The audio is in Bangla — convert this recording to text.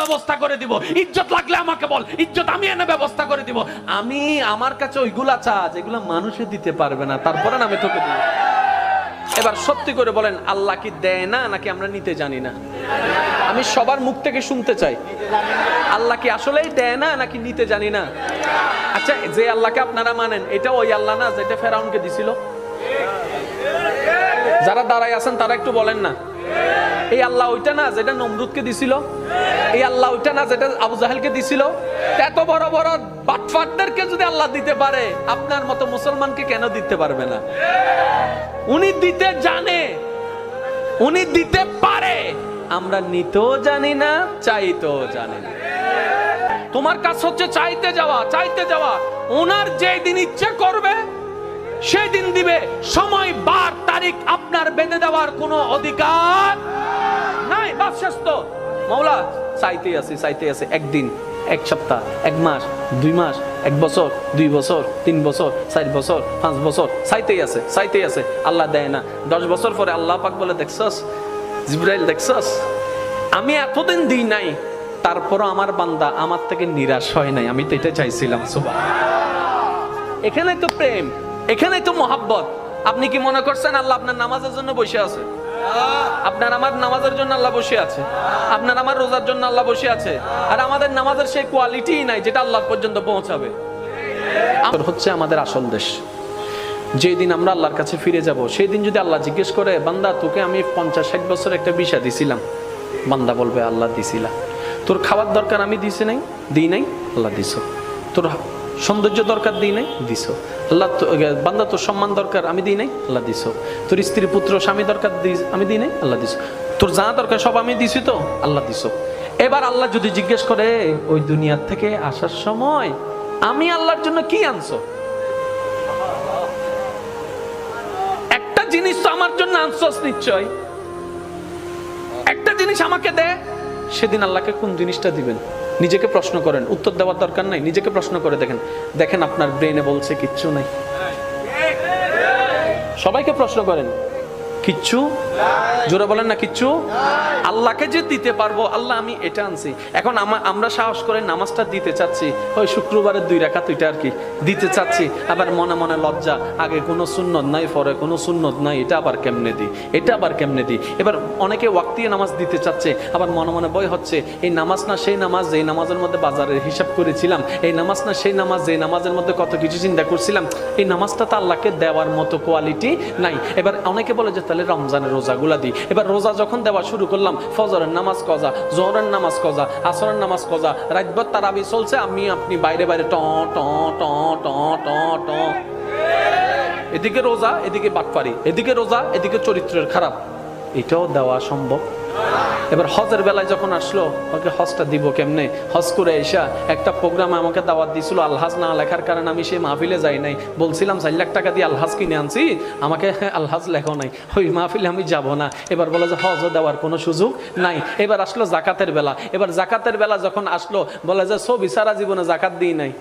ব্যবস্থা করে দিব, ইজ্জত লাগলে আমাকে বল, ইজ্জত আমি এনে ব্যবস্থা করে দিব। আমি আমার কাছে ওইগুলা চা যেগুলা মানুষে দিতে পারবে না, তারপরে আমি তোকে দিব। এবার সত্যি করে বলেন, আল্লাহ কি দেয় না নাকি আমরা নিতে জানি না? আমি সবার মুখ থেকে শুনতে চাই, আল্লাহ কি আসলেই দেয় না নাকি নিতে জানি না? আচ্ছা, যে আল্লাহকে আপনারা মানেন, এটা ওই আল্লাহ না যেটা ফেরাউনকে দিছিল? যারা দাঁড়ায় আছেন তারা একটু বলেন না, এই আল্লাহ ওইটা না যেটা নমরুদকে দিছিল? এই আল্লাহ ওইটা না যেটা আবু জাহেলকে দিছিল? এত বড় বড় বাটফাটদেরকে যদি আল্লাহ দিতে পারে, আপনার মতো মুসলমানকে কেন দিতে পারবে না? উনি দিতে জানে, উনি দিতে পারে, আমরা নিতেও জানি না, চাইতেও জানি না। তোমার কাজ হচ্ছে চাইতে যাওয়া, চাইতে যাওয়া। ওনার যেই দিন ইচ্ছে করবে সেই দিন দিবে। সময়, বার, তারিখ আপনার বেঁধে দেওয়ার কোনো অধিকার নাই। বাস শেষ তো। মাওলা চাইতে আছে, চাইতে আছে। একদিন, এক সপ্তাহ, এক মাস, 2 মাস, 1 বছর, 2 বছর, 3 বছর, 4 বছর, 5 বছর, চাইতেই আছে, চাইতেই আছে। আল্লাহ দেয় না। 10 বছর পরে আল্লাহ পাক বলে, দেখছস জিবরাইল, দেখছস আমি এতদিন দিই নাই, তারপরও আমার বান্দা আমার থেকে নিরাশ হয় নাই। আমি তো এটা চাইছিলাম। সুবহানাল্লাহ। এখানেই তো প্রেম, এখানেই তো মহাব্বত। আপনি কি মনে করছেন আল্লাহ আপনার নামাজের জন্য বসে আছে? আপনার আমার নামাজের জন্য আল্লাহ বসে আছে, আপনার আমার রোজার জন্য আল্লাহ বসে আছে। আর আমাদের নামাজের সেই কোয়ালিটি নাই যেটা আল্লাহ পর্যন্ত পৌঁছাবে। হচ্ছে আমাদের আসল দেশ। যেদিন আমরা আল্লাহর কাছে ফিরে যাব, সেই দিন যদি আল্লাহ জিজ্ঞেস করে, বান্দা তোকে আমি 50-60 বছর একটা বিষয় দিছিলাম, বান্দা বলবে আল্লাহ দিছিলা। তোর খাওয়ার দরকার আমি দিই নাই, আল্লাহ দিছ। তোর সৌন্দর্য দরকার দিই নাই, দিছ আল্লাহ। বান্দা তোর সম্মান দরকার আমি দিই নাই, আল্লাহ দিছ। তোর স্ত্রী পুত্র স্বামী দরকার আমি দিই নাই, আল্লাহ দিছ। তোর যা দরকার সব আমি দিছি তো, আল্লাহ দিছ। এবার আল্লাহ যদি জিজ্ঞেস করে, ওই দুনিয়ার থেকে আসার সময় আমি আল্লাহর জন্য কি আনছো? একটা জিনিস তো আমার জন্য আনছস নিশ্চয়, একটা জিনিস আমাকে দে। সেদিন আল্লাহকে কোন জিনিসটা দিবেন? নিজেকে প্রশ্ন করেন, উত্তর দেওয়ার দরকার নাই। নিজেকে প্রশ্ন করে দেখেন, দেখেন আপনার ব্রেনে বলছে কিচ্ছু নাই। সবাইকে প্রশ্ন করেন, কিচ্ছু? জোরে বলেন না, কিচ্ছু। আল্লাহকে যে দিতে পারবো, আল্লাহ আমি এটা আনছি। এখন আমরা সাহস করে নামাজটা দিতে চাচ্ছি, ওই শুক্রবারের 2 রাকাত ওইটা আর কি দিতে চাচ্ছি। আবার মনে মনে লজ্জা, আগে কোনো সুন্নত নাই, পরে কোনো সুন্নত নাই, এটা আবার কেমনে দিই, এটা আবার কেমনে দিই। এবার অনেকে ওয়াক্তিয়া নামাজ দিতে চাচ্ছে, আবার মনে মনে ভয় হচ্ছে, এই নামাজ না সেই নামাজ যেই নামাজের মধ্যে বাজারের হিসাব করেছিলাম, এই নামাজ না সেই নামাজ যেই নামাজের মধ্যে কত কিছু চিন্তা করছিলাম, এই নামাজটা তো আল্লাহকে দেওয়ার মতো কোয়ালিটি নাই। এবার অনেকে বলে যে তাহলে রমজানের রোজাগুলা দিই। এবার রোজা যখন দেওয়া শুরু করলাম, ফজরের নামাজ কজা, জোহরের নামাজ কজা, আসরের নামাজ কজা, রাতভর তারাবি চলছে, আপনি বাইরে বাইরে ট ট ট ট ট ট, এদিকে রোজা এদিকে বাটপারি, এদিকে রোজা এদিকে চরিত্রের খারাপ। এটাও দেওয়া সম্ভব? এবার হজের বেলায় যখন আসলো, ওকে হজটা দিব কেমনে? হজ করে এসা একটা প্রোগ্রামে আমাকে দাওয়াত দিছিল, আলহাজ না লেখার কারণে আমি সেই মাহফিলে যাই নাই। বলছিলাম 4 লাখ টাকা দিয়ে আলহাজ কিনে আনছি, আমাকে আলহাজ লেখো নাই, ওই মাহফিলে আমি যাব না। এবার বলে যে হজও দেওয়ার কোনো সুযোগ নাই। এবার আসলো জাকাতের বেলা, এবার জাকাতের বেলা যখন আসলো, বলে যে ছবি সারা জীবনে জাকাত দিই নাই।